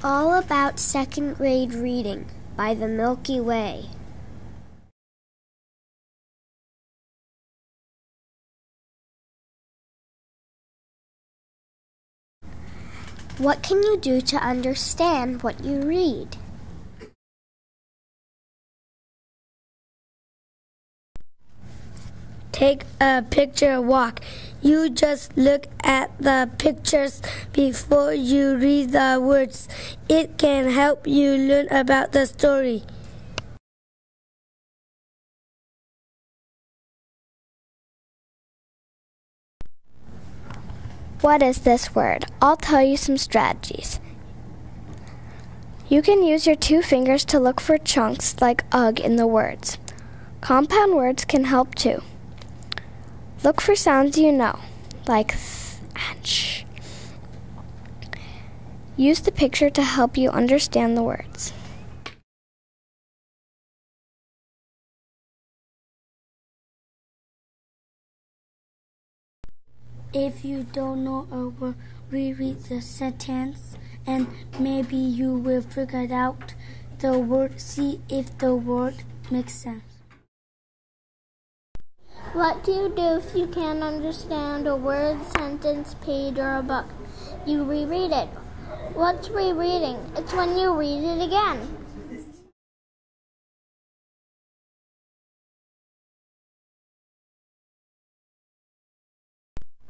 All About Second Grade Reading by the Milky Way. What can you do to understand what you read? Take a picture walk. You just look at the pictures before you read the words. It can help you learn about the story. What is this word? I'll tell you some strategies. You can use your 2 fingers to look for chunks like ugh in the words. Compound words can help too. Look for sounds you know, like th and sh. Use the picture to help you understand the words. If you don't know a word, reread the sentence and maybe you will figure out the word. See if the word makes sense. What do you do if you can't understand a word, sentence, page, or a book? You reread it. What's rereading? It's when you read it again.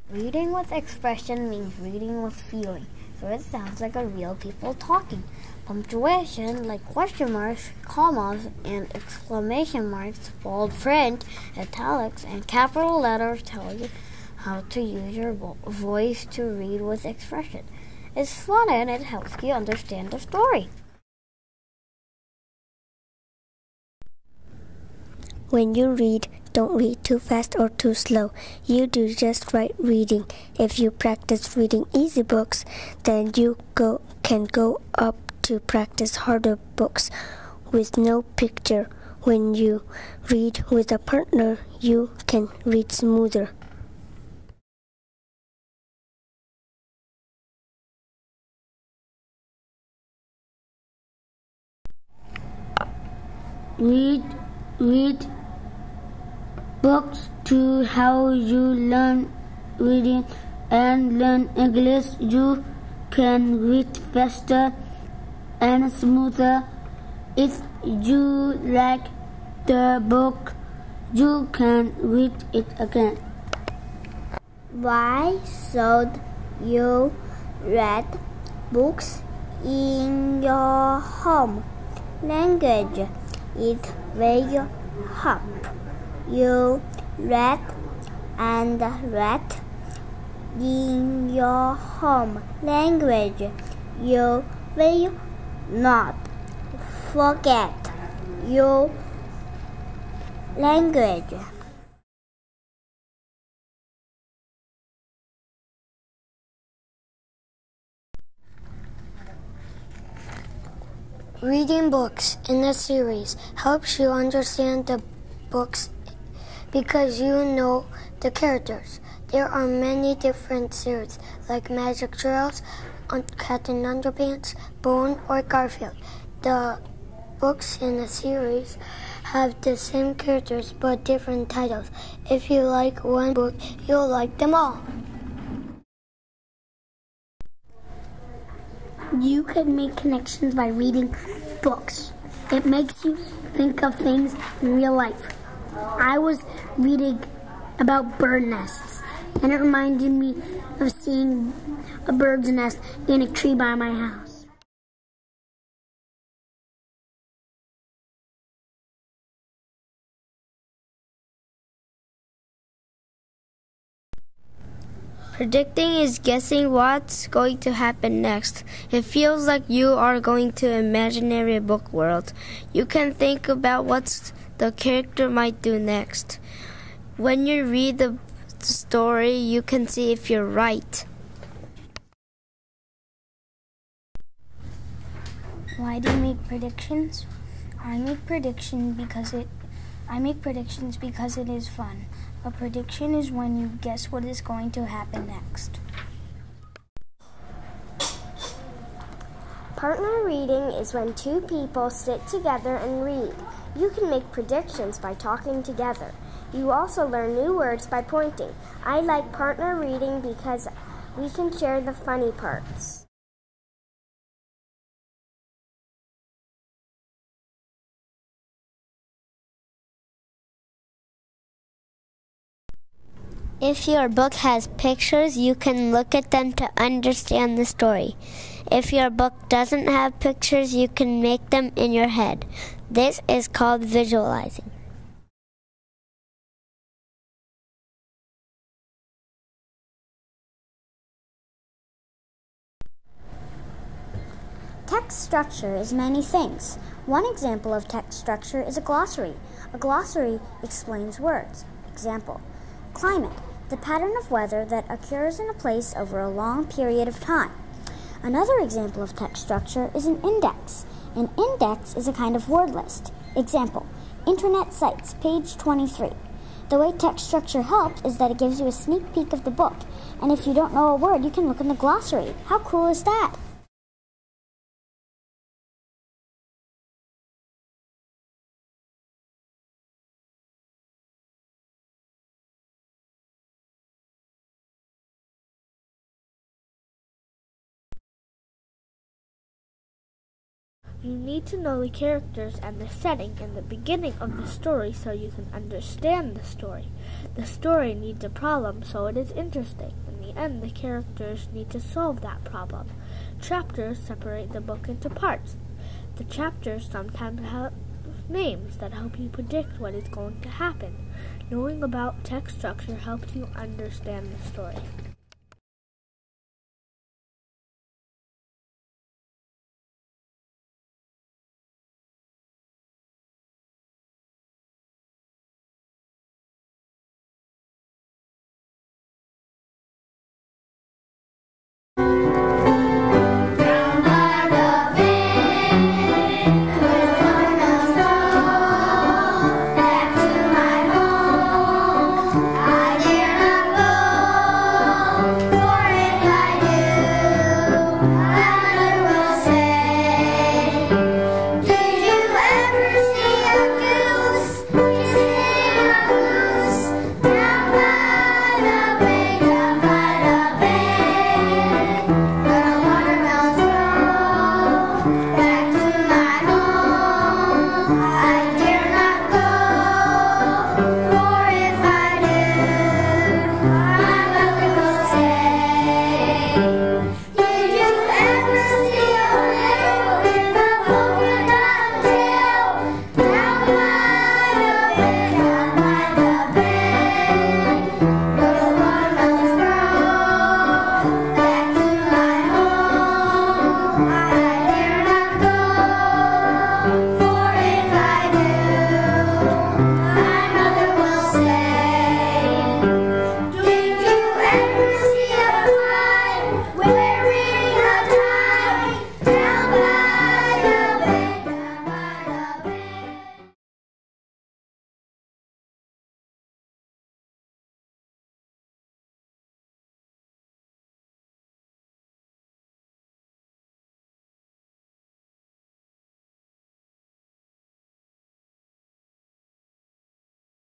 Reading with expression means reading with feeling, so it sounds like a real people talking. Punctuation, like question marks, commas, and exclamation marks, bold print, italics, and capital letters tell you how to use your voice to read with expression. It's fun and it helps you understand the story. When you read, don't read too fast or too slow. You do just right reading. If you practice reading easy books, then you can go up to practice harder books with no picture. When you read with a partner, you can read smoother. Read books to how you learn reading and learn English. You can read faster and smoother. If you like the book, you can read it again. Why should you read books in your home? Language is very help. You read and read in your home language. You will not forget your language. Reading books in the series helps you understand the books because you know the characters. There are many different series like Magic Trails, Captain Underpants, Bone, or Garfield. The books in the series have the same characters but different titles. If you like one book, you'll like them all. You can make connections by reading books. It makes you think of things in real life. I was reading about bird nests, and it reminded me of seeing a bird's nest in a tree by my house. Predicting is guessing what's going to happen next. It feels like you are going to an imaginary book world. You can think about what the character might do next. When you read the story, you can see if you're right. Why do you make predictions? I make predictions because it is fun. A prediction is when you guess what is going to happen next. Partner reading is when two people sit together and read. You can make predictions by talking together. You also learn new words by pointing. I like partner reading because we can share the funny parts. If your book has pictures, you can look at them to understand the story. If your book doesn't have pictures, you can make them in your head. This is called visualizing. Text structure is many things. One example of text structure is a glossary. A glossary explains words. Example: climate, the pattern of weather that occurs in a place over a long period of time. Another example of text structure is an index. An index is a kind of word list. Example: internet sites, page 23. The way text structure helps is that it gives you a sneak peek of the book, and if you don't know a word, you can look in the glossary. How cool is that? You need to know the characters and the setting in the beginning of the story so you can understand the story. The story needs a problem so it is interesting. In the end, the characters need to solve that problem. Chapters separate the book into parts. The chapters sometimes have names that help you predict what is going to happen. Knowing about text structure helps you understand the story.